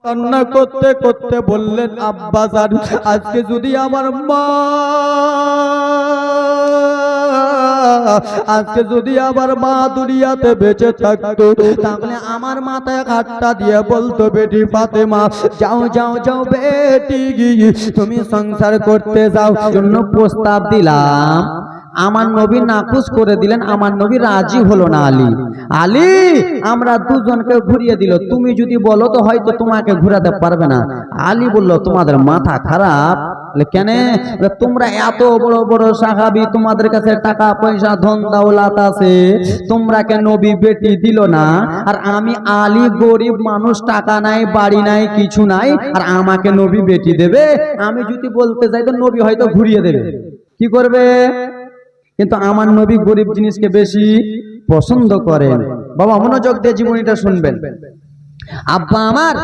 কান্না করতে করতে বললেন, আব্বাজান আজকে যদি আমার মা, আজকে যদি আমার মা দুনিয়াতে বেঁচে থাকতো তাহলে আমার মাথায় হাতটা দিয়ে বলতো, বেটি ফাতেমা যাও যাও যাও বেটি, তুমি সংসার করতে যাও। জন্য প্রস্তাব দিলাম, আমার নবী নাকুশ করে দিলেন, আমার নবী রাজি হলো না। আলী আমরা দুজনকে ঘুরিয়ে দিল, তুমি যদি বলো তো হয়তো তোমাকে ঘুরাতে পারবে না। আলী বলল, তোমাদের মাথা খারাপ? কেন? তোমরা এত বড় বড় সাহাবী, তোমাদের কাছে টাকা পয়সা ধন দৌলত আছে, তোমরা কে নবী বেটি দিল না? আর আমি আলী গরিব মানুষ, টাকা নাই, বাড়ি নাই, কিছু নাই, আর আমাকে নবী বেটি দেবে? আমি যদি বলতে যাই তো নবী হয়তো ঘুরিয়ে দেবে। কি করবে? কিন্তু আমার নবী গরিব জিনিসকে বেশি পছন্দ করেন। বাবা মনোযোগ দিয়ে জীবনীটা শুনবেন। আব্বা আমার,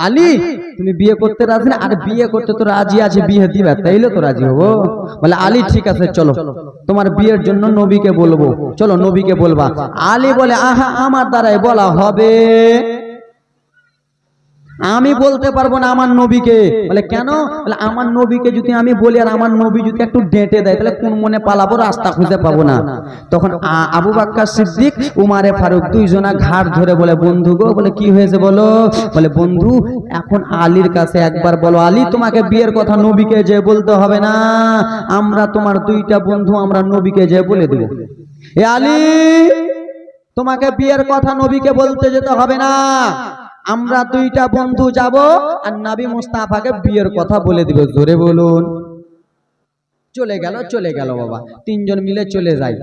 আলী তুমি বিয়ে করতে রাজি না? আর বিয়ে করতে তো রাজি আছে, বিয়ে দিবে তাইলে তো রাজি হবো। বলে আলী ঠিক আছে চলো, তোমার বিয়ের জন্য নবীকে বলবো, চলো নবীকে বলবা। আলী বলে, আহা আমার দ্বারাই বলা হবে, আমি বলতে পারবো না আমার নবীকে। বলে কেন? বলে আমার নবীকে যদি আমি বলি আর আমার নবী যদি একটু ডেটে দেয় তাহলে কোন মনে পালাবো, রাস্তা খুঁজে পাবো না। তখন আবু বকর সিদ্দিক, উমারে ফারুক দুইজনা ঘাট ধরে বলে, বন্ধু গো, বলে কি হয়েছে বলো? বলে বন্ধু এখন আলীর কাছে একবার বলো, আলী তোমাকে বিয়ের কথা নবীকে যে বলতে হবে না, আমরা তোমার দুইটা বন্ধু আমরা নবীকে যে বলে দেব। এ আলী তোমাকে বিয়ের কথা নবীকে বলতে যেতে হবে না, আমরা দুইটা বন্ধু যাব আর নবী মুস্তাফাকে বিয়ের কথা বলে দিব। জোরে বলুন। চলে গেল বাবা, তিনজন মিলে চলে যায়।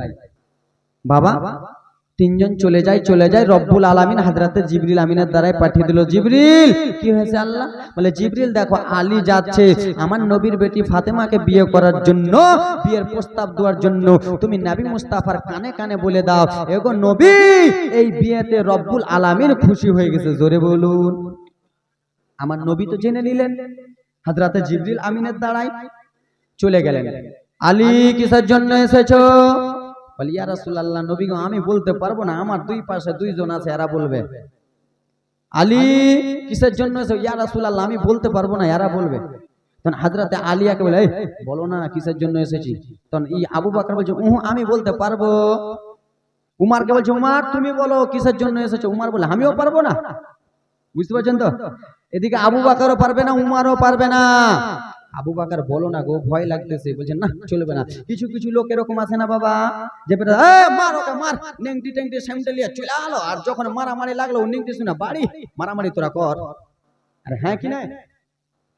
বাবা তিনজন চলে যায়, রব্বুল আলামিন হযরতে জিবরিল আমিনের দ্বারাই পাঠিয়ে দিল। জিবরিল কি হয়েছে আল্লাহ? বলে জিবরিল দেখো আলী যাচ্ছে আমার নবীর বেটি ফাতেমাকে বিয়ে করার জন্য, বিয়ের প্রস্তাব দেওয়ার জন্য, তুমি নবী মুস্তাফার কানে কানে বলে দাও, এগো নবী এই বিয়েতে রব্বুল আলামিন খুশি হয়ে গেছে। জোরে বলুন। আমার নবী তো জেনে নিলেন, হযরতে জিবরিল আমিনের দ্বারাই চলে গেলেন। আলী কিসের জন্য এসেছো? বলে ইয়া রাসূলুল্লাহ নবী গো আমি বলতে পারবো না, আমার দুই পাশে দুইজন আছে, এরা বলবে। আলী কিসের জন্য এসেছো? ইয়া রাসূলুল্লাহ আমি বলতে পারবো না, এরা বলবে। তখন হযরতে আলীকে বলে, এই বলো না কিসের জন্য এসেছি। তখন এই আবু বকর বলছে, আমি বলতে পারবো। উমারকে বলছে, উমার তুমি বলো কিসের জন্য এসেছো। উমার বলে, আমিও পারবো না। বুঝতে পারছেন তো? এদিকে আবু বকরও পারবে না, উমারও পারবে না। আবু বকর বলো না গো, ভয় লাগতেছে। বলছেন না চলবে না। কিছু কিছু লোক এরকম আছে না বাবা, যে মার ওকে মার, নেংটি টেংটি সেমটেলিয়া চলে আলো, আর যখন মারামারি লাগলো নেংটি শুনে বাড়ি মারামারি তোরা কর। আর হ্যাঁ কি না,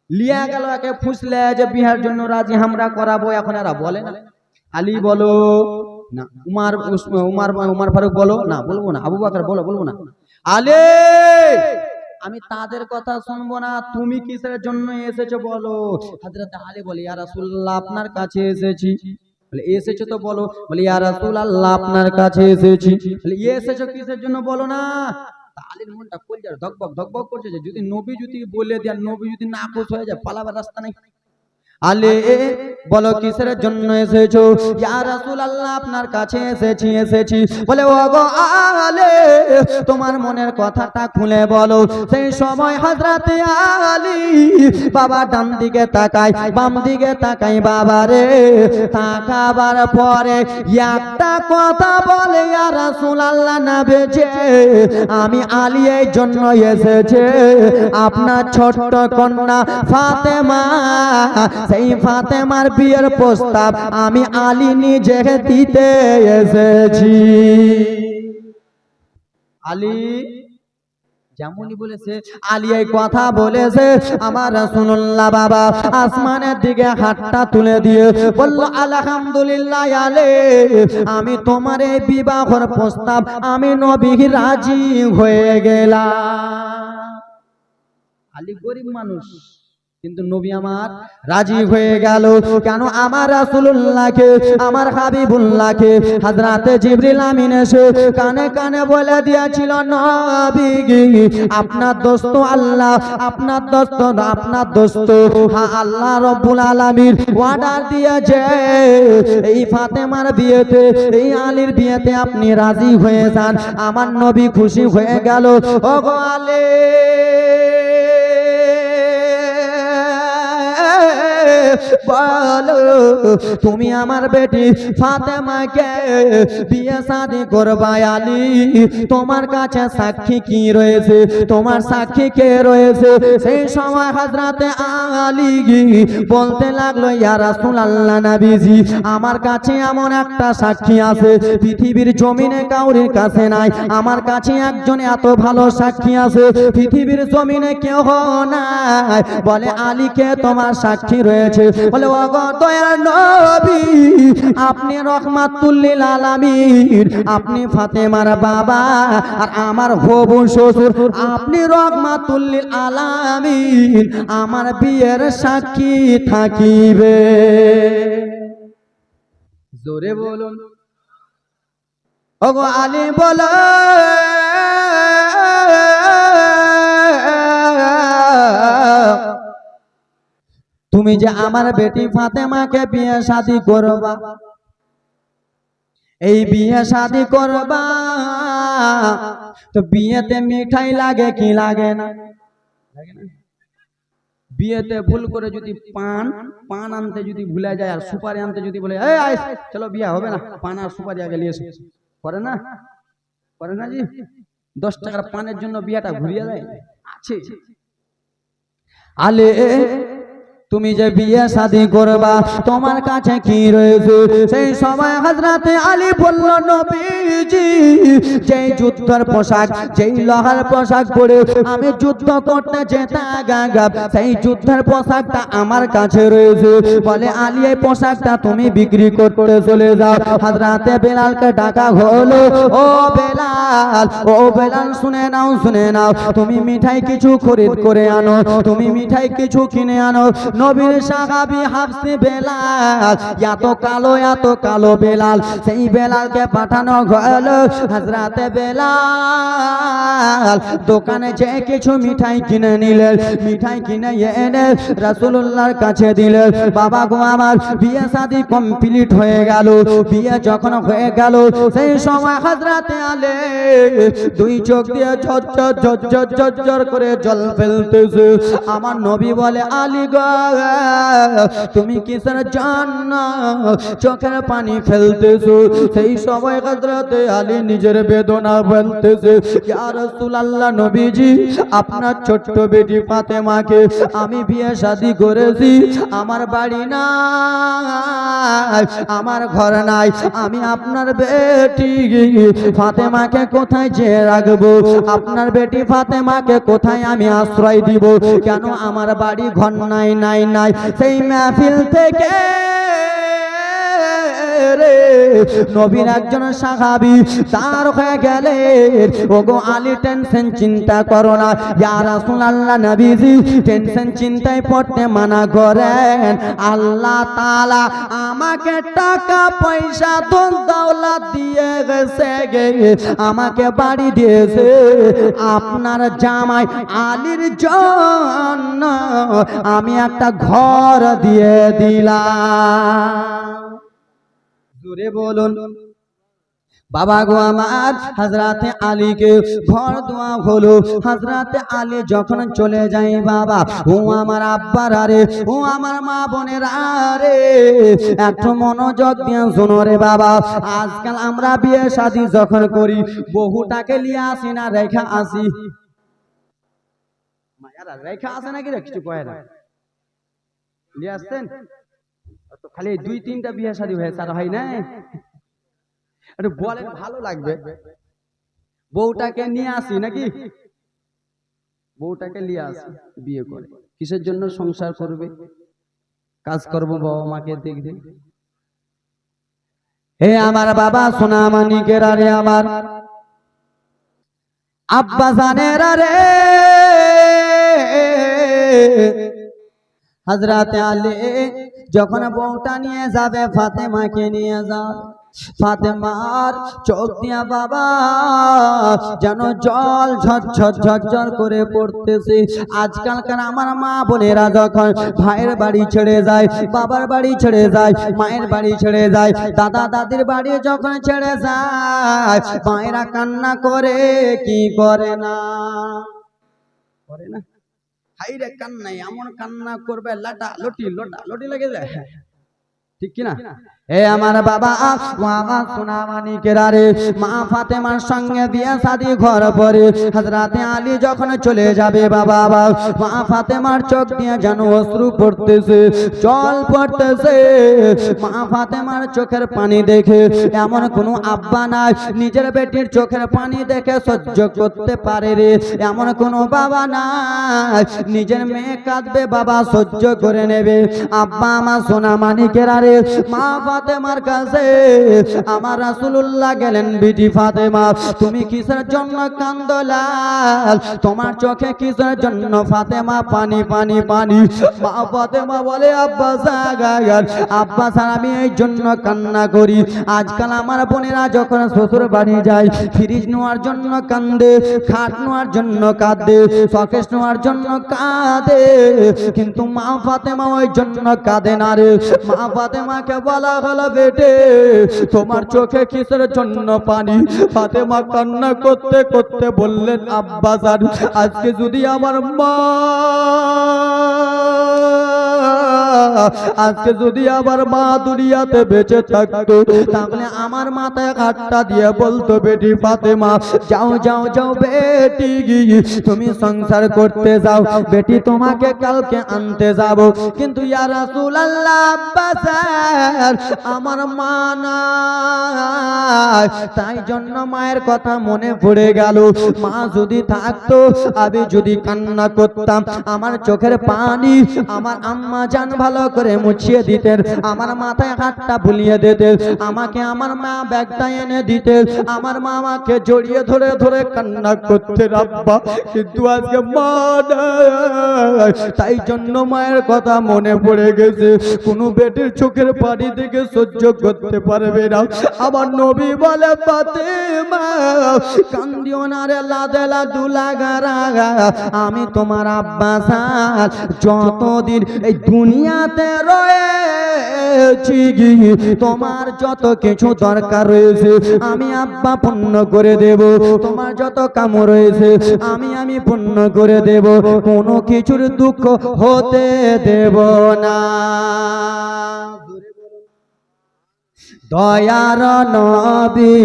লিয়া গেল একে ফুসলে যে বিহার জন্য রাজি আমরা করাবো, এখন এরা বলে না। আলী বলো না, উমার ফারুক বলো না, বলবো না। আবু বকর বলো, বলবো না। আলী আমি তাদের কথা শুনবো না, তুমি কিসের জন্য এসেছো বলো। হযরত আলী বলে, ইয়া রাসূলুল্লাহ আপনার কাছে এসেছি। বলে এসেছো তো বলো। বলে ইয়া রাসূলুল্লাহ আপনার কাছে এসেছি। বলে এসেছো কিসের জন্য বলো না। আলীর মনটা কলজার ধকবক ধকবক করছে, যে যদি নবী যদি বলে দেন, নবী যদি না খুশ হয়ে যায়, পালাবার রাস্তা নেই। আলী বলো কিসের জন্য এসেছো। ইয়া রাসূলুল্লাহ আপনার কাছে এসেছি। বলে ওগো আলী তোমার মনের কথাটা খুলে বলো। সেই সময় হযরতে আলী বাবা ডান দিকে তাকায়, বাম দিকে তাকায়, বাবা রে তাকাবার পরে একটা কথা বলে, ইয়া রাসূলুল্লাহ না বেঁচে আমি আলী এই জন্য এসেছে, আপনার ছোট্ট কন্যা ফাতেমা, সেই ফাতেমার বিয়ের প্রস্তাব আমি আলী নিজে দিতে এসেছি। আলী যেমনই বলেছে, আলী এই কথা বলেছে, আমার রাসূলুল্লাহ বাবা আসমানের দিকে হাতটা তুলে দিয়ে বলল, আলহামদুলিল্লাহ আলী আমি তোমার এই বিবাহের প্রস্তাব আমি নবী রাজি হয়ে গেলাম। আলী গরিব মানুষ, কিন্তু নবী আমার রাজি হয়ে গেল। কেন? আমার রাসূলুল্লাহকে, আমার হাবিবুল্লাহকে হযরতে জিবরিল আমিন এসে কানে কানে বলে দিয়েছিল, নবী আপনার দোস্ত আল্লাহ, আপনার দোস্ত হ্যাঁ আল্লাহ রাব্বুল আলামিন অর্ডার দিয়েছে এই ফাতেমার বিয়েতে, এই আলীর বিয়েতে আপনি রাজি হয়ে যান। আমার নবী খুশি হয়ে গেল। ওগো আলী বলো তুমি আমার বেটি ফাতেমাকে বিয়ে শাদী করবা আলী, তোমার কাছে সাক্ষী কি রয়েছে, তোমার সাক্ষী কে রয়েছে? সেই সময় হযরতে আলী বলতে লাগলো, ইয়া রাসূলুল্লাহ নবীজি, আমার কাছে এমন একটা সাক্ষী আছে পৃথিবীর জমিনে কাউরির কাছে নাই, আমার কাছে একজন এত ভালো সাক্ষী আছে পৃথিবীর জমিনে কেউ নাই। বলে আলীকে তোমার সাক্ষী রয়েছে? বলে ওগো দয়ার নবী, আপনি রহমাতুল লিল আলামিন, আপনি ফাতেমার বাবা আর আমার হবু শ্বশুর, আপনি রহমাতুল লিল আলামিন, আমার বিয়ের সাক্ষী থাকিবে। জোরে বলুন ওগো আলী বলো তুমি যে আমার বেটি ফাতেমাকে বিয়ে শাদী করবা, এই বিয়ে শাদী করবা তো বিয়েতে মিঠাই লাগে কি লাগে না? বিয়েতে ভুল করে যদি পান আনতে যদি ভুলে যায় আর সুপারি আনতে যদি বলে এই আয় চলো বিয়ে হবে না, পান আর সুপারি আগে নিয়ে এসে করে না, করে না জি? 10 টাকার পানের জন্য বিয়েটা ঘুরিয়ে দেয় আছে। আলে তুমি যে বিয়ে শাদী করবা তোমার কাছে কি রয়েছে? সেই সময় হযরতে আলী বলল, নবীজি, যেই যুদ্ধের পোশাক, যেই লোহার পোশাক পরে আমি যুদ্ধ করতে যেতাম, সেই যুদ্ধের পোশাকটা আমার কাছে রয়েছে। বলে আলী, এই পোশাকটা তুমি বিক্রি করতে চলে যাও। হযরতে বেলালকে ডাকা হলো, ও বেলাল, ও বেলাল, শুনে নাও, শুনে নাও, তুমি মিঠাই কিছু খরিদ করে আনো, তুমি মিঠাই কিছু কিনে আনো। নবীর সাহাবী হাফসে বেলাল, এত কালো বেলাল, সেই বেলালকে পাঠানো হলো। হযরতে বেলাল দোকানে যে কিছু মিঠাই কিনে নিলেন, মিঠাই কিনে এনে রাসূলুল্লাহর কাছে দিলেন। বাবা গো আমার, বিয়ে শাদী কমপ্লিট হয়ে গেল। বিয়ে যখন হয়ে গেল সেই সময় হযরতে আলী দুই চোখ দিয়ে ঝরঝর করে জল ফেলতেছে। আমার নবী বলে, আলী গো, তুমি কিসের জন্য চোখের পানি ফেলতেছো? সেই সময় হযরতে আলী নিজের বেদনা বলতেছে, ইয়া রাসূলুল্লাহ নবীজি, আপনার ছোট্ট বেটি ফাতেমাকে আমি বিয়ে শাদী করেছি, আমার বাড়ি নাই, আমার ঘর নাই, আমি আপনার বেটি ফাতেমাকে কোথায় যে রাখবো? আপনার বেটি ফাতেমাকে কোথায় আমি আশ্রয় দিব? কেন আমার বাড়ি ঘর নাই নাই নাই। সেই মাহফিল থেকে নবীর একজন সাহাবী তার হয়ে গেলে, ওগো আলী, টেনশন চিন্তা করো না, ইয়া রাসূলুল্লাহ নবীজি টেনশন চিন্তায় পড়তে মানা করেন। আল্লাহ তাআলা আমাকে টাকা পয়সা ধন দৌলত দিয়ে গেছে, আমাকে বাড়ি দিয়েছে, আপনার জামাই আলীর জন্য আমি একটা ঘর দিয়ে দিলাম। জোরে বলুন বাবা গো আমার। হযরতে আলীকে ঘর দেওয়া হলো। হযরতে আলী যখন চলে যায়, বাবা ও আমার আব্বার আরে, ও আমার মা বোনের আরে, একটু মনোযোগ দিয়ে শোনো রে বাবা। আজকাল আমরা বিয়ে শাদী যখন করি বহুটাকে নিয়ে আসি না রেখা আসি? মায়ারা রেখা আসে নাকি রে? কিছু কয় না, নিয়ে আসতেন তো খালি 2-3টা বিয়ে শাদী হয়েছে আর হয় না? বলেন ভালো লাগবে। বউটাকে নিয়ে আসি নাকি? বউটাকে নিয়ে আসি বিয়ে করে, কিসের জন্য? সংসার করবে, কাজ করবো, বাবা মাকে দেখবে। হে আমার বাবা সোনা মানিকের আরে, আমার আব্বা জানের আরে, হযরতে আলী যখন বউটা নিয়ে যাবে, ফাতেমাকে নিয়ে যাবে, ফাতেমার চোখ দিয়া বাবা যেন জল ঝরঝর করে পড়তেছে। আজকালকার আমার মা বোনেরা যখন ভাইয়ের বাড়ি ছেড়ে যায়, বাবার বাড়ি ছেড়ে যায়, মায়ের বাড়ি ছেড়ে যায়, দাদা দাদির বাড়ি যখন ছেড়ে যায়, মায়েরা কান্না করে কি করে না? করে না? হাই রে কান্না, এমন কান্না করবে লাটা লটি লোটা লটি লেগে যায়, ঠিক কিনা? এ আমার বাবা আমার সোনা মানিকেরা রে, মা ফাতেমার সঙ্গে বিয়ে শাদী ঘর পরে হযরতে আলী যখন চলে যাবে বাবা, মা ফাতেমার চোখ দিয়ে যেন অশ্রু পড়তেছে, জল পড়তেছে। মা ফাতেমার চোখের পানি দেখে এমন কোনো আব্বা নাই নিজের বেটির চোখের পানি দেখে সহ্য করতে পারে রে, এমন কোনো বাবা নাই নিজের মেয়ে কাঁদবে বাবা সহ্য করে নেবে। আব্বা আমার সোনা মানিকেরা রে, মা ফাতেমার কাছে আমার রাসূলুল্লাহ গেলেন, বিটি ফাতেমা তুমি কিসের জন্য কাঁদো লাল, তোমার চোখে কিসের জন্য ফাতেমা পানি পানি পানি? মা ফাতেমা বলে আব্বা সাগার, আব্বা স্যার আমি এই জন্য কান্না করি, আজকাল আমার বোনেরা যখন শ্বশুর বাড়ি যায় ফ্রিজ নেওয়ার জন্য কান্দে, খাট নেওয়ার জন্য কাঁদে, শোকেস নেওয়ার জন্য কাঁদে, কিন্তু মা ফাতেমা ওই জন্য কাঁদে না রে। মা ফাতেমাকে বলা হলো বেটে তোমার চোখে কিসের জন্য পানি? ফাতেমা কান্না করতে করতে বললেন আব্বা জান আজকে যদি আমার মা, আজকে যদি আমার মা দুনিয়াতে বেঁচে থাকতো তাহলে আমার মাথায় হাতটা দিয়ে বলতো বেটি ফাতেমা যাও যাও যাও বেটি তুমি সংসার করতে যাও, বেটি তোমাকে কালকে আনতে যাব। কিন্তু ইয়া রাসূলুল্লাহ আব্বা স্যার আমার মা নাই, তাই জন্য মায়ের কথা মনে পড়ে গেল, মা যদি থাকতো আমি যদি কান্না করতাম আমার চোখের পানি আমার আম্মা জান ভালো করে মুছিয়ে দিতেন, আমার মাথায় হাতটা বুলিয়ে দিতেন, আমাকে আমার মা ব্যাগটা এনে দিতেন, আমার মা আমাকে জড়িয়ে ধরে ধরে কান্না করতে আব্বা, কিন্তু আজকে মা নাই, তাই জন্য মায়ের কথা মনে পড়ে গেছে। কোনো বেটির চোখের পানি দেখে সহ্য করতে পারবে না। আমার নবী বলে ফাতেমা কান্দিও না রে লাদেলা দুলাগারা, আমি তোমার আব্বা সাল যতদিন এই দুনিয়াতে রয়েছি তোমার যত কিছু দরকার রয়েছে আমি আব্বা পূর্ণ করে দেব, তোমার যত কাম রয়েছে আমি পূর্ণ করে দেব, কোনো কিছুর দুঃখ হতে দেব না। দয়ার নবী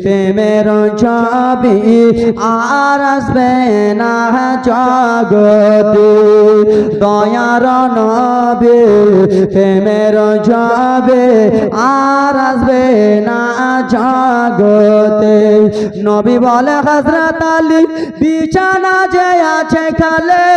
প্রেমের ছবি আর আসবে না জগতে, দয়ার নবী প্রেমের ছবি আর আসবে না জগতে। নবী বলে হযরত আলী বিছানা যে আছে খালে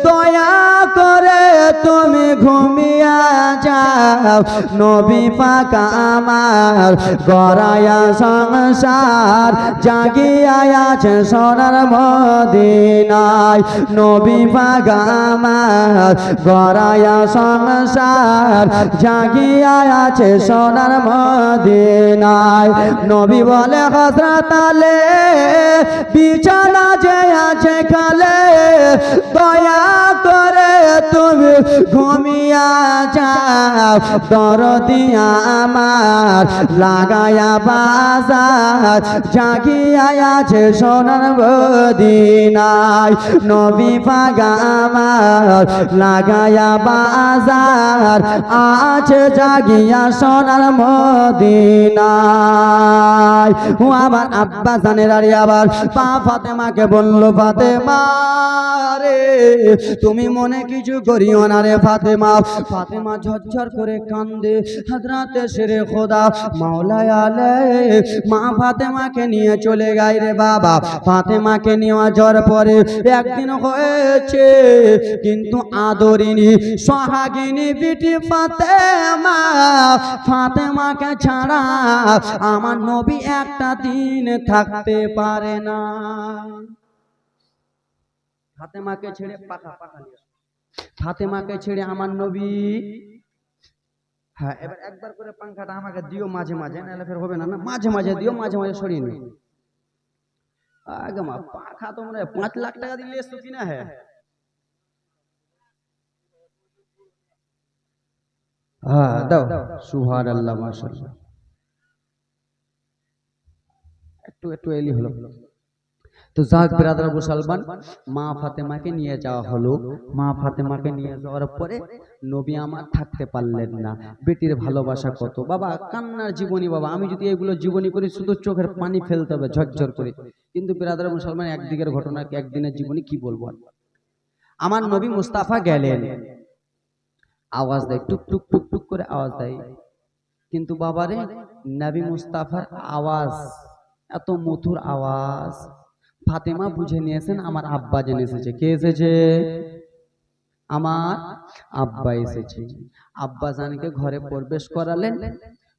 দয়া করে তুমি ঘুমিয়ে যাও, নবী পাক আমার গড়ায়া সংসার জাগিয়া আছে সোনার মদিনায়, নবী পাক আমার গড়ায়া সংসার জাগিয়া আছে সোনার মদিনায়। নবী বলে হযরত আলী বিছানা যে আছে খালে দয়া করে তুমি ঘুমিয়া যাও, দরদিয়া আমার লাগায়া বাজার জাগিয়া আছে সোনার মদিনায়, নবী পাক আমার লাগায়া বাজার আছে জাগিয়া সোনার মদিনায়। ও আমার আব্বা জানের আরে আবার পা ফাতেমাকে বলল ফাতেমা রে তুমি মনে কিছু করিও না রে ফাতেমা। ফাতেমা ঝরঝর করে কান্দে, হযরতে শেরে খোদা মাওলায় আলে মা ফাতেমাকে নিয়ে চলে গায় রে বাবা। ফাতেমাকে নেওয়া যাওয়ার পরে একদিন হয়েছে, কিন্তু আদরিনী সোহাগিনী বিটি ফাতেমা, ফাতেমাকে ছাড়া আমার নবী একটা দিন থাকতে পারে না। ফাতেমাকে ছেড়ে পাখা পাখা নিয়ে ফাতেমাকে ছেড়ে আমার নবী, হ্যাঁ এবার একবার করে পাংখাটা আমাকে দিও মাঝে মাঝে, নাহলে ফের হবে না, না মাঝে মাঝে দিও, মাঝে মাঝে সরিয়ে নিও। আগে মা পাখা তোমরা 5 লাখ টাকা দিলে এসছো কিনা? হ্যাঁ হ্যাঁ দাও, সুবহানাল্লাহ মাশাআল্লাহ, একটু একটু এলি হলো। তো যাক ব্রাদার মুসলমান, মা ফাতেমাকে নিয়ে যাওয়া হলো। মা ফাতেমাকে নিয়ে যাওয়ার পরে নবী আমার থাকতে পারলেন না। বেটির ভালোবাসা কত বাবা, কান্নার জীবনী বাবা। আমি যদি এগুলো জীবনী করি শুধু চোখের পানি ফেলতে হবে ঝরঝর করে। কিন্তু ব্রাদার মুসলমান, একদিকের ঘটনা, একদিনের জীবনী কি বলবো। আমার নবী মুস্তাফা গেলেন, আওয়াজ দেয়, টুক টুক টুক টুক করে আওয়াজ দেয়। কিন্তু বাবারে, নবী মুস্তাফার আওয়াজ এত মধুর আওয়াজ, ফাতেমা বুঝে নিয়েছেন আমার আব্বা জেনে এসেছে। কে এসেছে? আমার আব্বা এসেছে। আব্বা জানকে ঘরে প্রবেশ করালেন।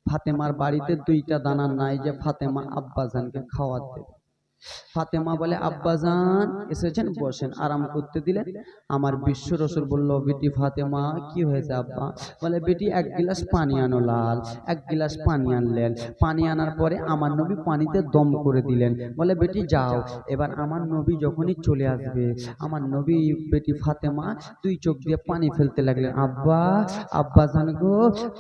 ফাতেমার বাড়িতে দুইটা দানা নাই যে ফাতেমা আব্বা জানকে খাওয়াতে দেবে। ফাতেমা বলে, আব্বাজান এসেছেন, বসেন, আরাম করতে দিলেন। আমার বিশ্ব রসুল বলল, বেটি ফাতেমা কি হয়েছে আব্বা? বলে, বেটি এক গিলাস পানি আনো লাল। এক গিলাস পানি আনলেন। পানি আনার পরে আমার নবী পানিতে দম করে দিলেন। বলে, বেটি যাও। এবার আমার নবী যখনই চলে আসবে, আমার নবী বেটি ফাতেমা দুই চোখ দিয়ে পানি ফেলতে লাগলেন। আব্বা, আব্বাজান গো,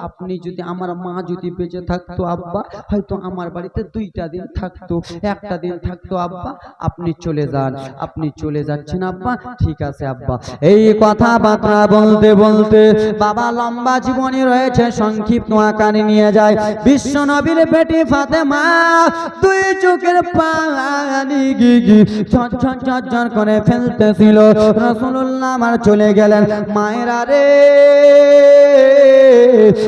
আপনি যদি, আমার মা যদি বেঁচে থাকতো আব্বা, হয়তো আমার বাড়িতে দুইটা দিন থাকতো, একটা দিন থাকতো আব্বা, আপনি চলে যান। আপনি চলে যাচ্ছেন আব্বা? ঠিক আছে আব্বা। এই কথাবার্তা বলতে বলতে বাবা লম্বা জীবনী রয়েছে, সংক্ষিপ্ত আকারে নিয়ে যায়। বিশ্ব নবীর বেটি ফাতেমা দুই চোখের পানি গিগি ঝরঝর ঝরঝর করে ফেলতেছিল। রাসূলুল্লাহ আমার চলে গেলেন। মায়েরা রে,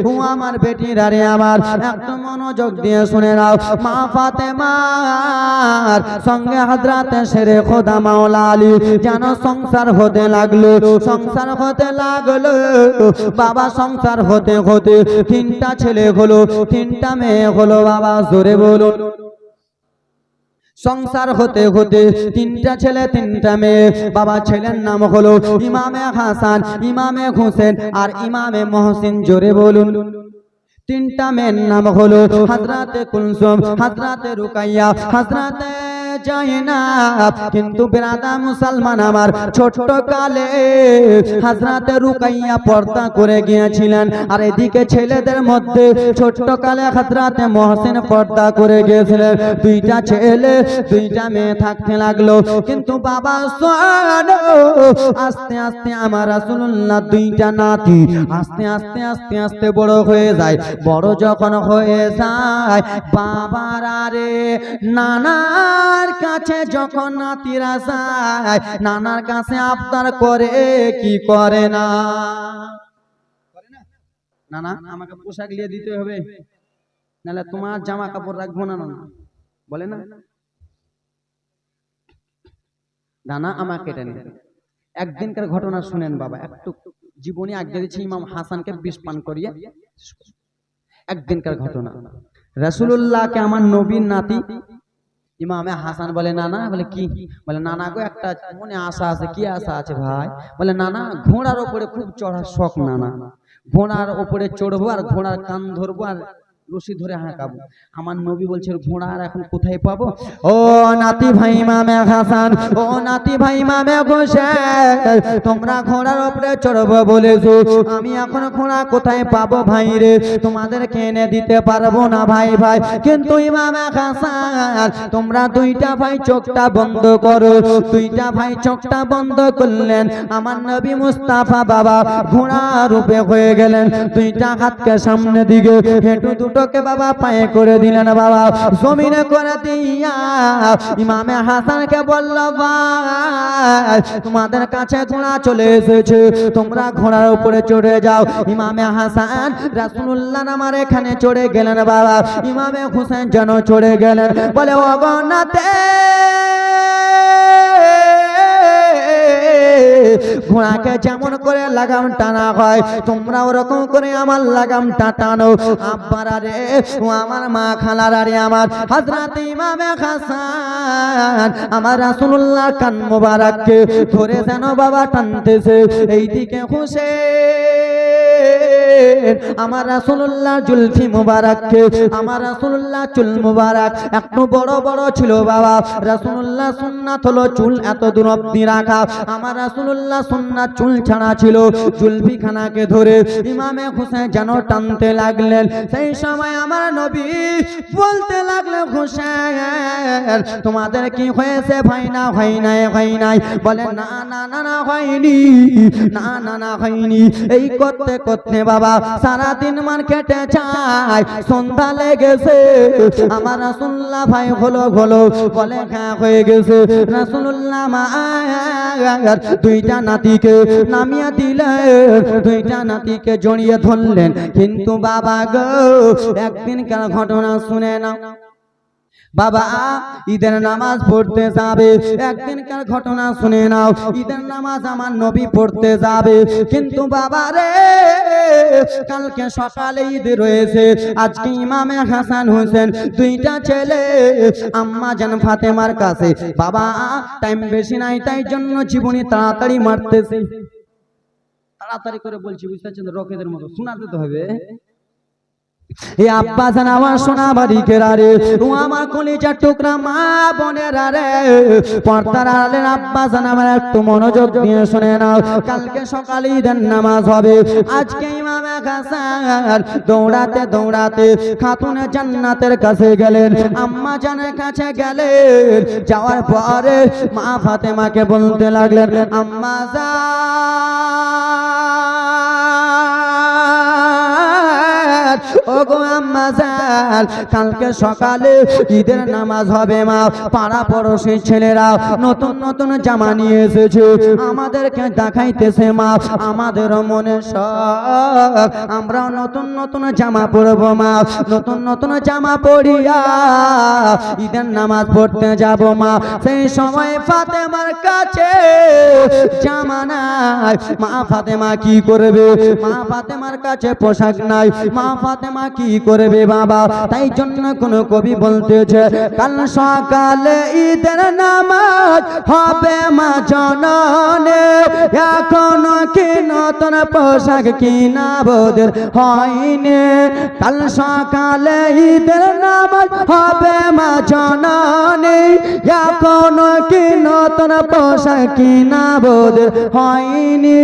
ও আমার বেটিরা রে, আমার একটু মনোযোগ দিয়ে শুনে নাও। মা ফাতেমার সঙ্গে হযরতে শেরে খোদা মাওলা আলী যেন সংসার হতে লাগলো, সংসার হতে লাগলো বাবা। সংসার হতে হতে তিনটা ছেলে হলো, তিনটা মেয়ে হলো বাবা, জোরে বলুন। সংসার হতে হতে তিনটা ছেলে তিনটা মেয়ে বাবা। ছেলের নাম হলো ইমামে হাসান, ইমামে হোসেন আর ইমামে মহসিন, জোরে বলুন। তিনটা মেয়ের নাম হলো হযরতে কুলসুম, হযরতে রুকাইয়া, হযরতে জাইনাব। কিন্তু বিরাদা মুসলমান আমার, ছোট কালে হযরতে রুকাইয়া পর্দা করে গিয়েছিলেন, আর এদিকে ছেলেদের মধ্যে ছোট কালে হযরতে মহসিন পর্দা করে গিয়েছিলেন। দুইটা ছেলে দুইটা মেয়ে থাকতে লাগলো। কিন্তু বাবা শোনো, আস্তে আস্তে আমার রাসূলুল্লাহ দুইটা নাতি আস্তে আস্তে আস্তে আস্তে বড় হয়ে যায়। বড় যখন হয়ে যায়, বাবার আরে নানার কাছে যখন নাতিরা যায়, নানার কাছে আবদার করে কি করে না? নানা আমাকে পোশাক নিয়ে দিতে হবে, নাহলে তোমার জামা কাপড় রাখবো না। নানা বলে না, নানা আমাকে টেনে। একদিনকার ঘটনা শুনেন বাবা, একটু জীবনী আগে দিচ্ছি। ইমাম হাসানকে বিষ পান করিয়ে একদিনকার ঘটনা। রাসূলুল্লাহকে আমার নবীর নাতি ইমামে হাসান বলে, নানা। বলে, কি? বলে, নানা গো, একটা মনে আশা আছে। কি আশা আছে ভাই? বলে, নানা ঘোড়ার ওপরে খুব চড়ার শখ। নানা ঘোড়ার ওপরে চড়বো আর ঘোড়ার কান ধরবো আর রশি ধরে হাঁকাবো। আমার নবী বলছে, ঘোড়া আর এখন কোথায় পাবো? ও নাতি ভাই ইমামে হাসান, ও নাতি ভাই ইমামে হোসেন, তোমরা ঘোড়ার উপরে চড়বো বলেছো, আমি এখন ঘোড়া কোথায় পাবো ভাই রে? তোমাদেরকে এনে দিতে পারবো না ভাই ভাই। কিন্তু ইমামে হাসান, তোমরা দুইটা ভাই চোখটা বন্ধ করো। দুইটা ভাই চোখটা বন্ধ করলেন। আমার নবী মুস্তাফা বাবা ঘোড়া রূপে হয়ে গেলেন। দুইটা হাতকে সামনে দিকে, হেঁটু দুটোকে বাবা পায়ে করে দিলেন বাবা, জমিনে করে দিয়া ইমামে হাসানকে বলল, ভাই তোমাদের কাছে ঘোড়া চলে এসেছে, তোমরা ঘোড়ার উপরে চড়ে যাও। ইমামে হাসান রাসূলুল্লাহ আমার এখানে চড়ে গেলেন বাবা। ইমামে হোসেন যেন চড়ে গেলেন। বলে, ও গনাতে ঘোড়াকে যেমন করে লাগাম টানা হয়, তোমরা ওরকম করে আমার লাগামটা টানো। আব্বারা রে, ও আমার মা খালারা রে, আমার হযরত ইমামে হাসান আমার রাসূলুল্লাহ কান মোবারককে ধরে যেন বাবা টানতেছে। এইদিকে হোসেন আমার রাসূলুল্লাহ জুলফি মুবারককে, আমার রাসূলুল্লাহ চুল মুবারক একটু বড় বড় ছিল বাবা। রাসূলুল্লাহ সুন্নাত হলো চুল এত দূর অবধি রাখা। আমার রাসূলুল্লাহ সুন্নাত চুল ছাড়া ছিল। জুলফি খানাকে ধরে ইমামে হোসেন যেন টানতে লাগলেন। সেই সময় আমার নবী বলতে লাগলেন, হোসেন তোমাদের কি হয়েছে ভাই? না হয় নাই, হয় নাই। বলে না না না না হয়নি, না না না হয়নি। এই করতে করতে বাবা সারাদিন মার্কেটে যায়, সন্ধ্যা লেগেছে। আমার রাসূলুল্লাহ ভাই হলো হলো বলে হ্যাঁ হয়ে গেছে। রাসূলুল্লাহ মায়ের দুইটা নাতিকে নামিয়ে দিলেন, দুইটা নাতিকে জড়িয়ে ধরলেন। কিন্তু বাবা গো একদিনকার ঘটনা শুনে নাও বাবা। ঈদের নামাজ পড়তে যাবে, একদিনকার ঘটনা শুনে নাও। ঈদের নামাজ আমার নবী পড়তে যাবে, কিন্তু বাবা রে কালকে সকালে ঈদ রয়েছে। আজকে ইমামে হাসান হোসেন দুইটা ছেলে আম্মা জান ফাতেমার কাছে। বাবা টাইম বেশি নাই, তাই জন্য জীবনী তাড়াতাড়ি মারতেছে। তাড়াতাড়ি করে বলছি, বুঝতে পারছেন? রকেদের মতো শোনাতে তো হবে। এ আব্বা জান আমার সোনা বাড়িকেরা রে, ও আমার কলিজার টুকরা মা বোনেরা রে, পর্দার আড়ালের আব্বা জান আমার একটু মনোযোগ দিয়ে শুনে নাও। কালকে সকালে ঈদের নামাজ হবে। আজকে ইমামে হাসান দৌড়াতে দৌড়াতে খাতুনে জান্নাতের কাছে গেলেন, আম্মা জানের কাছে গেলেন। যাওয়ার পরে মা ফাতেমাকে বলতে লাগলেন, আম্মা জান, ওগো আম্মা জান, কালকে সকালে ঈদের নামাজ হবে মা। পাড়া পড়োশির ছেলেরা নতুন নতুন জামা নিয়ে এসেছে, আমাদেরকে দেখাইতেছে মা। আমাদের মনে শখ, আমরাও নতুন নতুন জামা পরবো মা। নতুন নতুন জামা পরিয়া ঈদের নামাজ পড়তে যাব মা। সেই সময় ফাতেমার কাছে জামা নাই। মা ফাতেমা কি করবে? মা ফাতেমার কাছে পোশাক নাই। মা ফাতেমা কি করবে বাবা? তাই জন্য কোন কবি বলতেছে, কাল সকালে ঈদের নামাজ হবে মা জননে, এখনো কি নতুন পোশাক কিনা বোদের হয়নি। কাল সকালে ঈদের নামাজ হবে মা জননে, এখনো কি নতুন পোশাক কিনা বোদের হয়নি।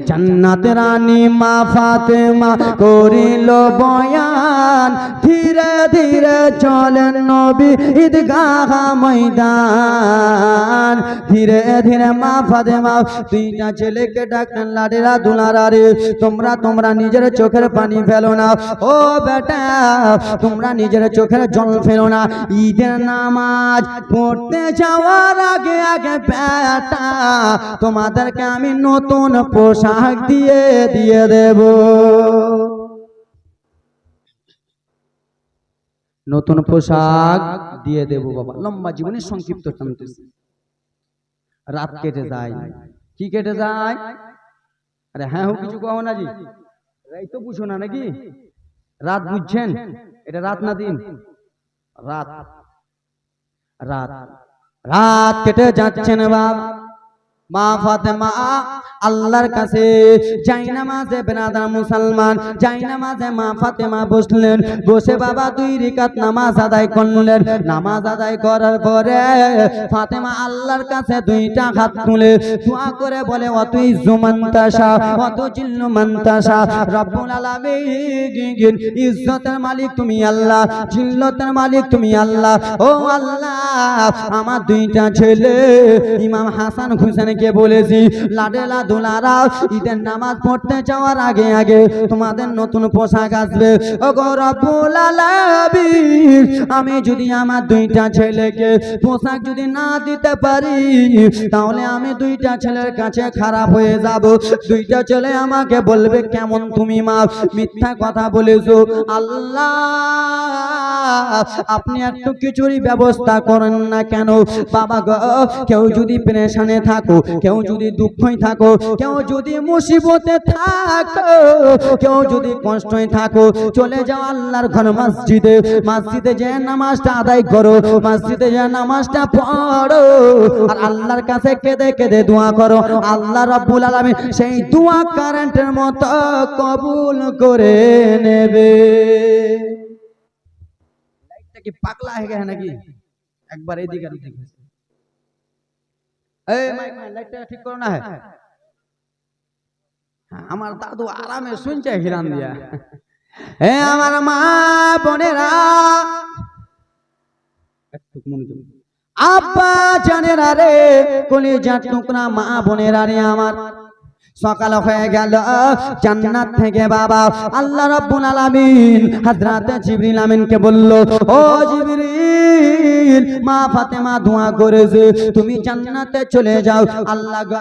জান্নাতের রানী মা ফাতেমা করিল বয়ান, ধীরে ধীরে চলেন নবী ঈদগাহ ময়দান। ধীরে ধীরে মা ফাতেমা দুইটা ছেলেকে ডাকলেন, লাডেরা দুলারা রে, তোমরা নিজের চোখের পানি ফেলো না। ও বেটা তোমরা নিজের চোখের জল ফেলো না। ঈদের নামাজ পড়তে যাওয়ার আগে আগে বেটা তোমাদেরকে আমি নতুন পোশাক দিয়ে দেব। নতুন পোশাক দিয়ে দেব বাবা। লম্বা জীবনের সংক্ষিপ্ত টানতেছে। রাত কেটে যায়। কি কেটে যায়? আরে হ্যাঁ হো কিছু কहो না জি, এই তো বুঝো না নাকি? রাত বুঝছেন? এটা রাত না দিন? রাত। রাত রাত কেটে যাচ্ছেন বাবা। মা ফাতেমা আল্লাহর কাছে জায়নামাজে বেনাদার মুসলমান জায়নামাজে মা ফাতেমা বসলেন। বসে বাবা 2 রাকাত নামাজ আদায় করলেন। নামাজ আদায় করার পরে ফাতেমা আল্লাহর কাছে 2টা হাত তুলে দোয়া করে বলে, অতুই জুমান্তাসা অত জিল্লু মান্তাসা রব্বুল আলামিন, ইজ্জতের মালিক তুমি আল্লাহ, জিল্লতের মালিক তুমি আল্লাহ। ও আল্লাহ, আমার 2টা ছেলে ইমাম হাসান হোসেনকে বলেছি, লাডেলা দুলারা ঈদের নামাজ পড়তে যাওয়ার আগে আগে তোমাদের নতুন পোশাক আসবে। ওগো রব্বুল আলামিন, আমি যদি আমার 2টা ছেলেকে পোশাক যদি না দিতে পারি, তাহলে আমি 2টা ছেলের কাছে খারাপ হয়ে যাব। 2টা ছেলে আমাকে বলবে, কেমন তুমি মা, মিথ্যা কথা বলেছো। আল্লাহ, আপনি একটু কিছুরই ব্যবস্থা করেন না কেন? বাবা গো, কেউ যদি পেরেশানে থাকো, কেউ যদি দুঃখই থাকো, কেউ যদি মুসিবতে থাকো, কেউ যদি কষ্টই থাকো, চলে যাও আল্লাহর ঘর মসজিদে। মসজিদে যে নামাজটা আদায় করো, মসজিদে যে নামাজটা পড়ো, আর আল্লাহর কাছে কেঁদে কেঁদে দোয়া করো। আল্লাহ রাব্বুল আলামিন সেই দোয়া কারেন্টের মতো কবুল করে নেবে। লাইটটা কি পাগলা হয়ে গেছে নাকি? একবার এদিকে আর ওদিকে। এই মাইক লাইটটা ঠিক করো না। আমার দাদু আরামে শুনছে হিরান দিয়া। হে আমার মা বোনেরা, আব্বা জানেরা রে, কলিজার টুকরা মা বোনেরা রে আমার, সকাল হয়ে গেল। জান্নাত থেকে বাবা আল্লাহ রাব্বুল আলামিন হযরত জিবরিল আমিনকে বলল, ও জিবরিল, মা ফাতেমা দোয়া করেছে তুমি জান্নাতে চলে যাও। আল্লাহ গো,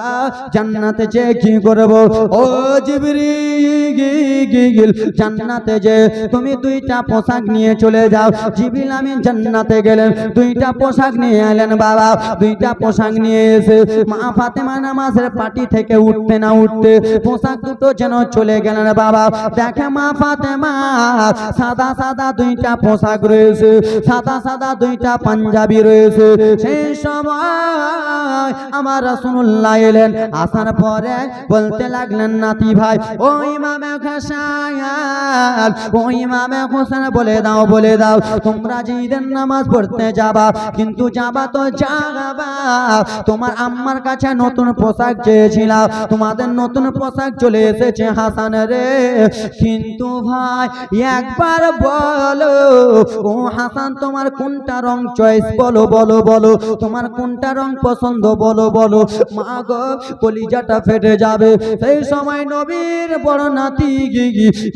জান্নাতে যে কি করব? ও জিবরিল, জান্নাতে যে তুমি দুইটা পোশাক নিয়ে চলে যাও। জিবরিল আমিন জান্নাতে গেলেন, দুইটা পোশাক নিয়ে এলেন বাবা। দুইটা পোশাক নিয়ে এসে মা ফাতেমা নামাজের পাটি থেকে উঠতে না উঠতে পোশাক দুটো যেন চলে গেলেন বাবা। দেখে মা ফাতেমা সাদা সাদা দুইটা পোশাক রয়েছে, সাদা সাদা দুইটা পাঞ্জাবি রয়েছে। সেই সময় আমার রাসূলুল্লাহ এলেন, আসার পরে বলতে লাগলেন, নাতি ভাই, ও ইমামে হোসেন, ও ইমামে হোসেন, বলে দাও বলে দাও, তোমরা যে ঈদের নামাজ পড়তে যাবা, কিন্তু যাবা তো যাবা, তোমার আম্মার কাছে নতুন পোশাক চেয়েছিলাম, তোমাদের নতুন পোশাক চলে এসেছে হাসান রে। কিন্তু ভাই একবার বলো, ও হাসান, তোমার কোনটা রং চয়েস, বলো বলো বলো, তোমার কোনটা রং পছন্দ, বলো বলো। মা গো, কলিজাটা ফেটে যাবে। সেই সময় নবীর বড় নাতি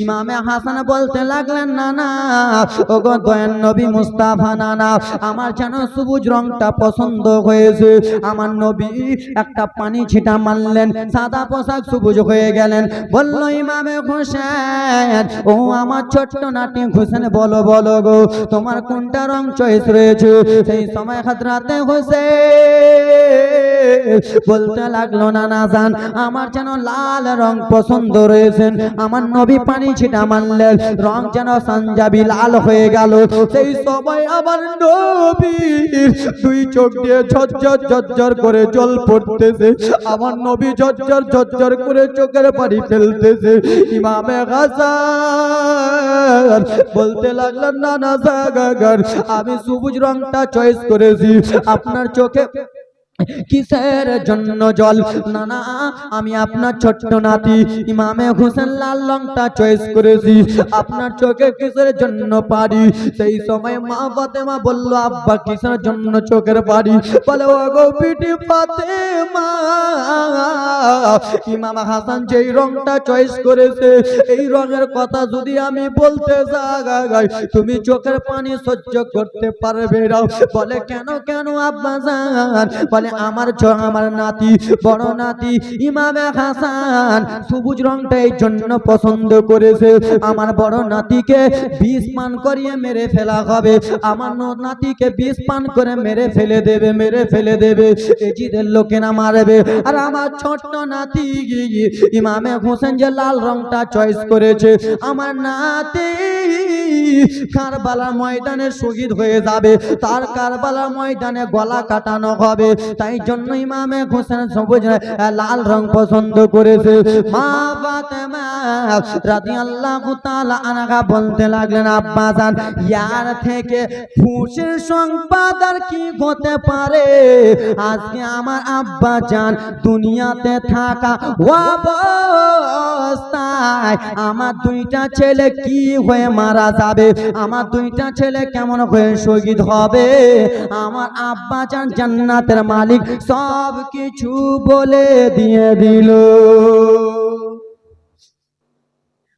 ইমামে হাসান বলতে লাগলেন, না না, ও গো দয়ান নবী মুস্তাফা, না না, আমার যেন সবুজ রংটা পছন্দ হয়েছে। আমার নবী একটা পানি ছিটা মারলেন, সাদা পোশাক সবুজ হয়ে গেলেন। বলল, ইমামে হোসেন, ও আমার ছোট্ট নাতি হোসেন, বলো বলো গো, তোমার কোনটা রং চয়েস রয়েছে? সেই সময় হযরতে হোসেন বলতে লাগলো, না না জান, আমার যেন লাল রং পছন্দ রয়েছে। আমার নবী পানি ছিটা মারলেন, রং যেন পাঞ্জাবি লাল হয়ে গেল। সেই সময় আমার নবীর দুই চোখ দিয়ে ঝরঝর ঝরঝর করে জল পড়তেছে। আমার নবী ঝরঝর ঝরঝর করে চোখের পানি ফেলতেছে। ইমামে হাসান বলতে লাগলেন, না না জাগাগার, আমি সবুজ রংটা চয়েস করেছি, আপনার চোখে কিসের জন্য জল? না না, আমি আপনার ছোট্ট নাতি ইমামে হোসেন লাল রংটা চয়েস করেছি, আপনার চোখে কিসের জন্য পানি? সেই সময় মা ফাতেমা বলল, আব্বা কিসের জন্য চোখের পানি? বলে, ও গো বিটি ফাতেমা, ইমাম হাসান যেই রংটা চয়েস করেছে, এই রঙের কথা যদি আমি বলতে যাই, তুমি চোখের পানি সহ্য করতে পারবে না। বলে, কেন কেন আব্বা জান? বলে, আমার নাতি, বড় নাতি ইমামে হাসান সবুজ রংটা এই জন্য পছন্দ করেছে, আমার বড় নাতিকে বিষ পান করিয়ে মেরে ফেলা হবে, আমার নাতিকে বিষ পান করে মেরে ফেলে দেবে, মেরে ফেলে দেবে, এজিদের লোকেরা মারবে। আর আমার ছোট্ট নাতি ইমামে হোসেন যে লাল রংটা চয়েস করেছে, আমার নাতি কারবালার ময়দানে শহীদ হয়ে যাবে, তার কারবালার ময়দানে গলা কাটানো হবে, তাই জন্য ইমামে হোসেন সবুজ লাল রং পছন্দ করেছে। মা ফাতেমা রাদিয়াল্লাহু তাআলা আনহা বলতে লাগলেন, আব্বা জান, ইয়ার থেকে খুশির সংবাদ আর কি হতে পারে? আজকে আমার আব্বা জান দুনিয়াতে থাকা অবস্থায় আমার দুইটা ছেলে কি হয়ে মারা যাবে, আমার দুইটা ছেলে কেমন হয়ে শহীদ হবে, আমার আব্বা জান জান্নাতের মালিক সব কিছু বলে দিয়ে দিল।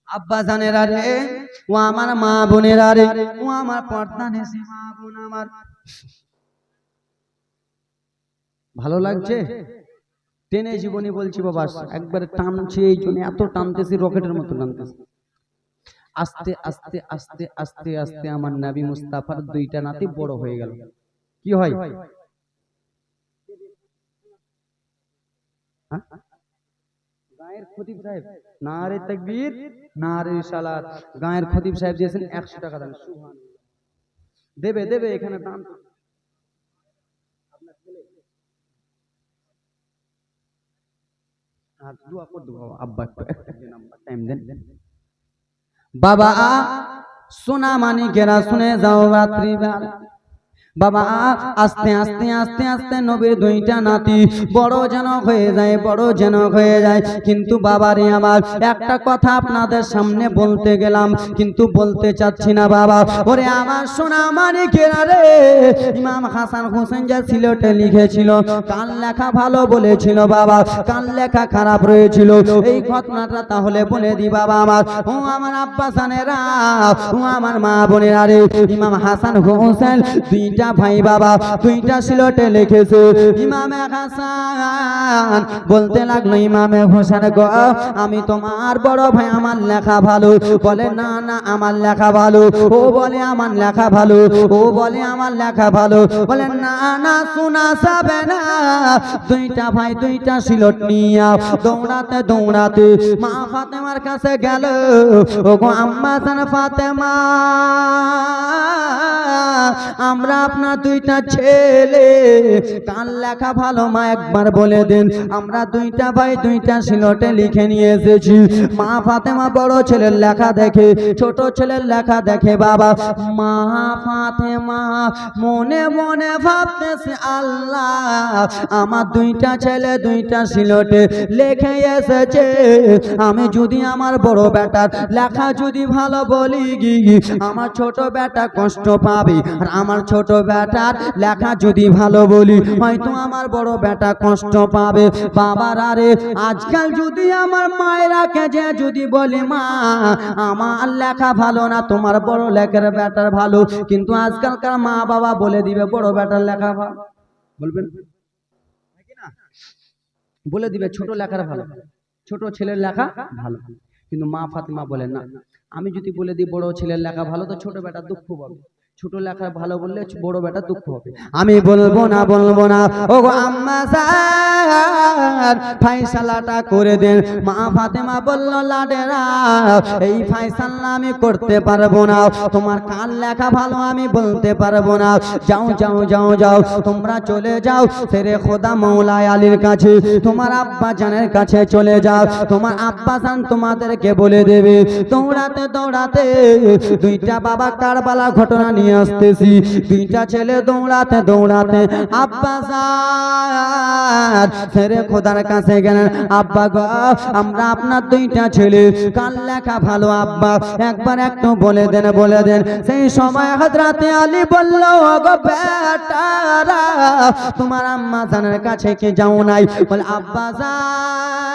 আব্বা জানেরা রে, ও আমার মা বোনেরা রে, ও আমার পর্দা নেশি মা বোন আমার, ভালো লাগছে? টেনে জীবনী বলছি বাবা, একবার টানছি, এই জন্য এত টানতেছি, রকেটের মতো টানতেছি। আস্তে আস্তে আস্তে আস্তে আস্তে আমার নবী মুস্তাফার দুইটা নাতি বড় হয়ে গেল। কি হয়? হ্যাঁ গায়ের খতিব সাহেব নারে তাকবীর নারে রিসালাত গায়ের খতিব সাহেব দিয়েছেন 100 টাকা দান সুবহানাল্লাহ দেবে দেবে এখানে দান আপনার ছেলে আর দোয়া করে দেবো আব্বা একটু নাম্বার টাইম দেন বাবা সোনা মানিকেরা শুনে যাও রাত্রিবেলা বাবা আস্তে আস্তে আস্তে আস্তে নবীর দুইটা নাতি বড় যেন হয়ে যায় বড় যেন হয়ে যায় কিন্তু বাবারে আমার একটা কথা আপনাদের সামনে বলতে গেলাম কিন্তু বলতে চাচ্ছি না বাবা ওরে আমার সোনা মানিকেরা রে ইমাম হাসান হোসেন যা সিলেটে লিখেছিল কাল লেখা ভালো বলেছিল বাবা কাল লেখা খারাপ রয়েছিল এই ঘটনাটা তাহলে বলে দি বাবা আমার আব্বা সানেরা ও আমার মা বোনেরা রে ইমাম হাসান হোসেন দুইটা ভাই বাবা দুইটা সিলেটে লিখেছে ইমামে হাসান বলতে লাগলো ইমামে হোসেন গো আমি তোমার বড় ভাই আমার লেখা ভালো বলে না না আমার লেখা ভালো ও বলে আমার লেখা ভালো ও বলে আমার লেখা ভালো বলে না না শোনা যাবে না দুইটা ভাই দুইটা সিলেট নিয়ে দৌড়াতে দৌড়াতে মা ফাতেমার কাছে গেল ও গো আম্মা জান ফাতেমা আমরা আপনার দুইটা ছেলে কাল লেখা ভালো মা একবার বলে দেন আমরা দুইটা ভাই দুইটা সিলেটে লিখে নিয়ে এসেছি মা ফাতেমা বড় ছেলের লেখা দেখে ছোট ছেলের লেখা দেখে বাবা মা ফাতেমা মনে মনে ভাবতেছে আল্লাহ আমার দুইটা ছেলে দুইটা সিলেটে লিখে এসেছে আমি যদি আমার বড় বেটার লেখা যদি ভালো বলি আমার ছোট বেটা কষ্ট পাবে আর আমার ছোট বেটার লেখা যদি ভালো বলি হয়তো আমার বড় বেটা কষ্ট পাবে বাবার আরে আজকাল যদি আমার মায়েরাকে যে যদি বলি মা আমার লেখা ভালো না তোমার বড় লেখার বেটার ভালো কিন্তু আজকালকার মা বাবা বলে দিবে বড় বেটার লেখা ভালো বলবেন বলে দিবে ছোট লেখার ভালো ছোট ছেলের লেখা ভালো কিন্তু মা ফাতেমা বলেন না আমি যদি বলে দিই বড় ছেলের লেখা ভালো তো ছোট বেটা দুঃখ পাবে ছোট লেখা ভালো বললে বড় বেটা দুঃখ হবে আমি বলবো না ও গো আম্মা জান ফয়সালাটা করে দেন মা ফাতেমা বলল লাডেরা এই ফয়সালা আমি করতে পারবো না তোমার কাল লেখা ভালো আমি বলতে পারবো না যাও যাও যাও যাও তোমরা চলে যাও তেরে খোদা মৌলা আলীর কাছে তোমার আব্বা জানের কাছে চলে যাও তোমার আব্বা জান তোমাদেরকে বলে দেবে দৌড়াতে দৌড়াতে দুইটা বাবা কারবালা ঘটনা নিয়ে আসতেছি দুইটা ছেলে দৌড়াতে দৌড়াতে আব্বা জান ছেড়ে খোদার কাছে গেলেন আব্বা গো আমরা আপনার দুইটা ছেলে কাল লেখা ভালো আব্বা একবার একটু বলে দেন সেই সময় হযরতে আলী বলল গো বেটারা তোমার আম্মা জানের কাছে কি যাও নাই বলে আব্বা জান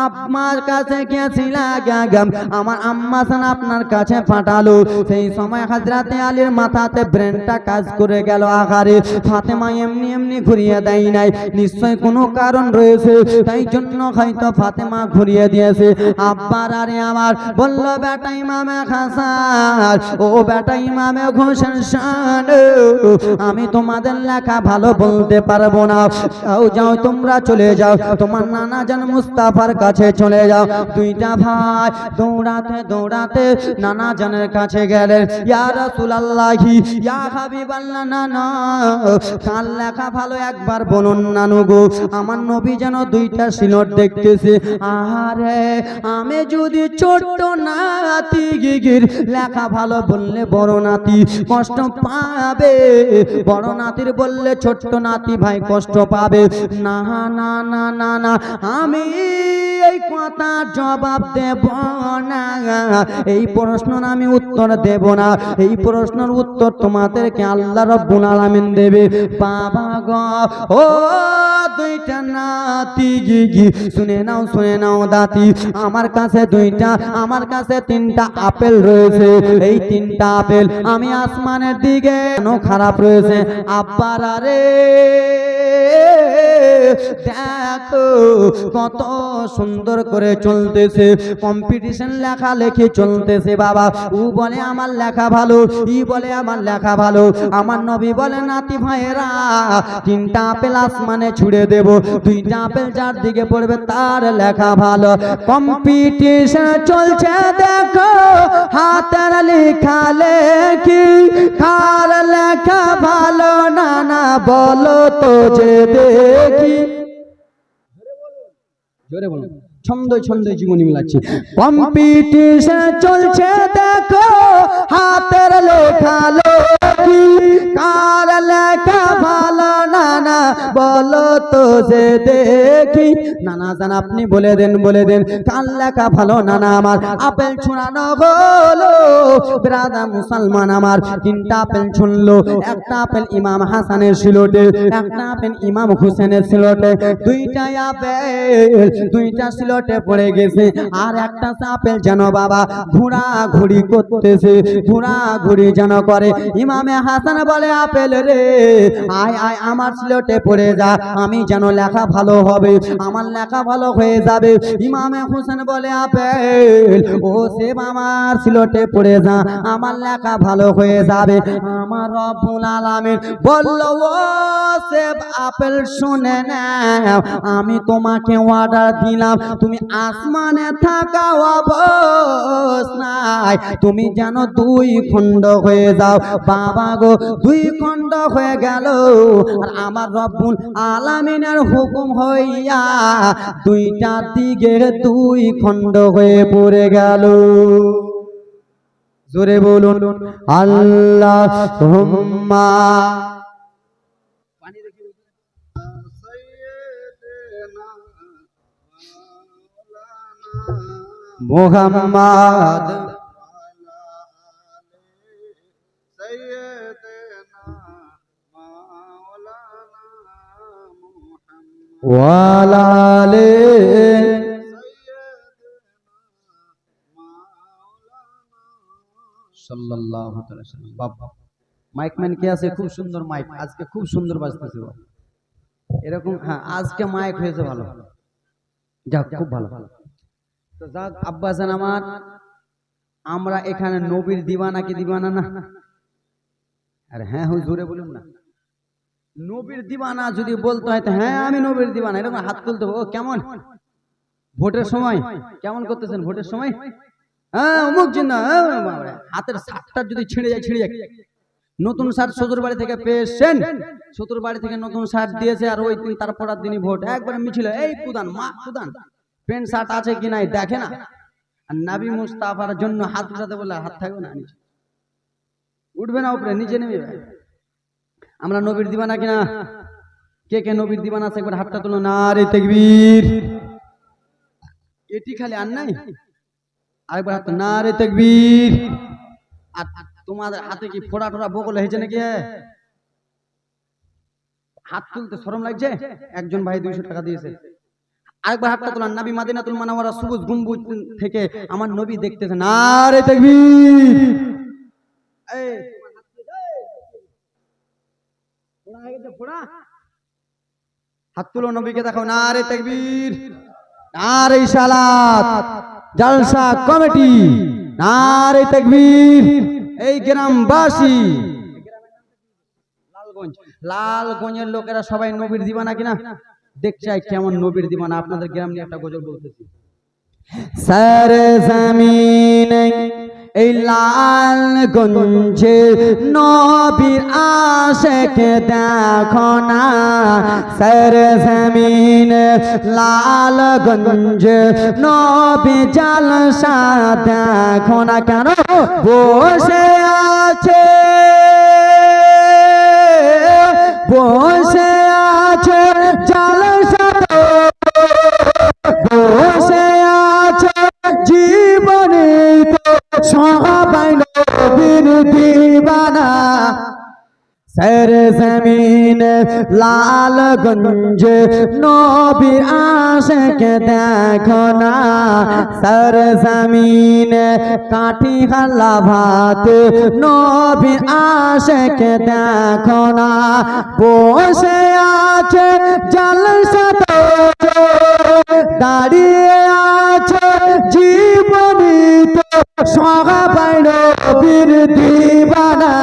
আপনার কাছে গেছিলাম আমার আম্মা জান আপনার কাছে পাঠালো সেই সময় হযরতে আলীর মাথাতে ব্রেনটা কাজ করে গেল আকারে ফাতেমা এমনি এমনি ঘুরিয়ে দেয় নাই নিশ্চয় কোনো কারণ রয়েছে তাই জন্য হয়তো ফাতেমা ঘুরিয়ে দিয়েছে আব্বার আরে আমার বলল বেটা ইমামে হাসান ও বেটা ইমামে হোসেন শান আমি তোমাদের লেখা ভালো বলতে পারবো না যাও যাও তোমরা চলে যাও তোমার নানা জান মুস্তাফার কাছে চলে যাও দুইটা ভাই দৌড়াতে দৌড়াতে নানা জানের কাছে গেলেন ইয়া রাসূলুল্লাহি ইয়া হাবিবাল্লাহ নানা কাল লেখা ভালো একবার বলুন নানু গো আমার নবী যেন দুইটা সিলট দেখতেছে আরে আমি যদি ছোট নাতি গিগির লেখা ভালো বললে বড় নাতি কষ্ট পাবে বড় নাতির বললে ছোট নাতি ভাই কষ্ট পাবে না না না না না আমি এই কথার জবাব দেব না এই প্রশ্নের আমি উত্তর দেব না এই প্রশ্নের উত্তর তোমাদেরকে আল্লাহ রাব্বুল আলামিন দেবে বাবা গো ও দুইটা নাতি গিগি শুনে নাও দাতি আমার কাছে দুইটা আমার কাছে তিনটা আপেল রয়েছে এই তিনটা আপেল আমি আসমানের দিকে কেন খারাপ রয়েছে আব্বার আরে দেখো কত সুন্দর সুন্দর করে চলতেছে, কম্পিটিশন লেখালেখি চলতেছে বাবা। ও বলে আমার লেখা ভালো, ই বলে আমার লেখা ভালো। আমার নবী বলে নাতি ভাইয়েরা, 3টা আপেল আসমানে ছুড়ে দেব, 2টা আপেল যার দিকে পড়বে তার লেখা ভালো। কম্পিটিশন চলছে দেখো, হাতের লেখা লেখি, কার লেখা ভালো না না বলো তো যে দেখি। জোরে বলুন, ছন্দে ছন্দে জীবনী মিলাচ্ছি। কম্পিটিশন চলছে দেখো, হাতের লেখা লেখি, কার লেখা ভালো না না বলো তো যে দেখি। নানা জান আপনি বলে দেন, বলে দেন কার লেখা ভালো না না। আমার আপেল ছুঁড়ানো হলো, ব্রাদার মুসলমান আমার 3টা আপেল ছুঁড়লো। একটা আপেল ইমাম হাসানের সিলটে, একটা আপেল ইমাম হুসেনের সিলটে। 2টা আপেল 2টা সিলটে পড়ে গেছে। আর একটা আপেল যেন বাবা ঘোরা ঘুরি করতেছে, ঘোরা ঘুরি যেন করে। ইমামে হাসান বলে আপেল রে আয় আয় আমার সিলটে পড়ে যা, আমি যেন লেখা ভালো হবে, আমার লেখা ভালো হয়ে যাবে। ইমামে হোসেন বলে আপেল ও সেব আমার সিলটে পড়ে যা, আমার লেখা ভালো হয়ে যাবে। আমার রব্বুল আলামিন বলল ও সেব আপেল শুনে নাও, আমি তোমাকে অর্ডার দিলাম, তুমি আসমানে থাকা অবস্থায় তুমি যেন 2 খণ্ড হয়ে যাও। বাবা গো 2 খণ্ড হয়ে গেল, আর আমার রব্বুল আলামিনের হুকুম হইয়া 2টা দিকে 2 খণ্ড হয়ে পড়ে গেল। জোরে বলুন আল্লাহুম্মা মুহাম্মদ ওয়ালা আলে সাল্লাল্লাহু তাআলা সাল্লাম। বাবা মাইকম্যান কে আছে? খুব সুন্দর মাইক, আজকে খুব সুন্দর বাজতেছে এরকম। হ্যাঁ আজকে মাইক হয়েছে ভালো, যাক খুব ভালো। তো যাক আব্বাজান আমার, আমরা এখানে নবীর দিওয়ানা কি দিওয়ানা না? আরে হ্যাঁ হুজুরে বলুন না, নবীর দিওয়ানা যদি বলতে হয় তো হ্যাঁ আমি নবীর দিওয়ানা, এরকম হাত তুলতে। ও কেমন ভোটের সময় কেমন করতেছেন? ভোটের সময় হ্যাঁ অমুক জিন্না, হাতের শার্টটা যদি ছিঁড়ে যায়, ছিঁড়ে যায়। নতুন শার্ট শ্বশুর বাড়ি থেকে পেয়েছেন, শ্বশুর বাড়ি থেকে নতুন শার্ট দিয়েছে, আর ওই দিন তারপর দিনই ভোট। একবারে মিছিল, এই কুদান মা কুদান, প্যান্ট শার্ট আছে কি নাই দেখে না। আর নবী মুস্তাফার জন্য হাত উঠাতে বললে হাত থাকবে না, নিচে উঠবে না, উপরে নিচে নেমে যাবে। আমরা নবীর দিওয়ানা কিনা? কে কে নবীর দিওয়ানা আছে একবার হাতটা তুলো। নারে তাকবীর। এটি খালি আর নাই, আরেকবার হাত নারে তাকবীর। আর তোমাদের হাতে কি ফোড়া টোড়া বগল হয়েছে নাকি? হাত তুলতে শরম লাগছে? একজন ভাই 200 টাকা দিয়েছে। আরেকবার হাতটা তোলা। নবী মদিনাতুল মুনাওয়ারা সবুজ গম্বুজ থেকে আমার নবী দেখতেছে। নারে তাকবীর। এই ফোড়া হয়ে গেছে, ফোড়া। হাত তুলো, নবীকে দেখো। নারে তাকবীর, নারে সালাত, জলসা কমিটি, নারে তাকবীর। এই গ্রামবাসী, লালগঞ্জের লোকেরা সবাই নবীর দিওয়ানা কিনা? দেখতে চাই কেমন নবীর দিওয়ানা। আপনাদের গ্রাম নিয়ে একটা গজল বলতেছি। সারে জমিনে এই লালগঞ্জে নবীর আশিক দেখো না, সারে জমিনে লালগঞ্জে নবী জলসা দেখো না। কেন বসে আছে, বসে আছে জলসা, বসে আছে জীবনে সবাই নবীর দিওয়ানা। সর জমিন লালগঞ্জ নবীর আশিক দেখো না, সর জমিন কাঠি হাল্লা ভাত নবীর আশিক দেখো না। বসে আছে জলসা দাঁড়িয়ে আছে জীবনী তো সবাই নবীর দিবানা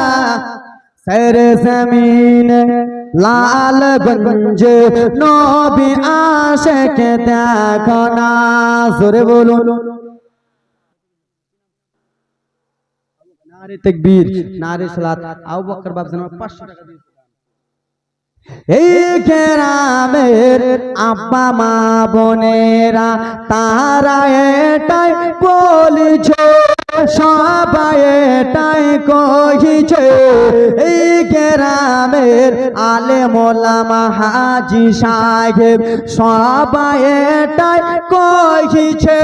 সেরে জমিন লালগঞ্জ নবী আশিক দেখো না জোরে বলুন নারে তাকবীর নারে সালাত আবু বকর বাপ জান 500 টাকা দিয়ে এই গ্রামের আব্বা মা বোনেরা তারা এটাই বলিছে সবাই এটাই কহিছে এই গ্রামের আলেম ওলামা হাজী সাহেব সবাই এটাই কহিছে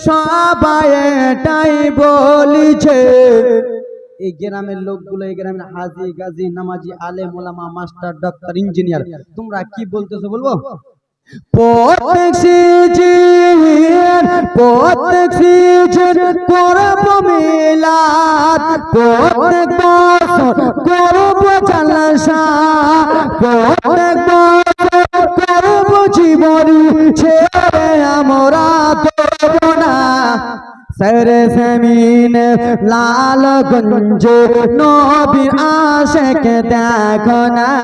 সবাই এটাই বলিছে এই গ্রামের লোকগুলো এই গ্রামের হাজি গাজী নামাজি আলেম ওলামা মাস্টার ডক্টর ইঞ্জিনিয়ার তোমরা কি বলতেছো বলবো প্রত্যেক সিজন করব মিলাদ প্রত্যেক বছর করব জালসা প্রত্যেক বছর করব জীবনী ছেড়ে আমরা দেব না সেরে জমিন লালগঞ্জ নবী আশিক দেখো না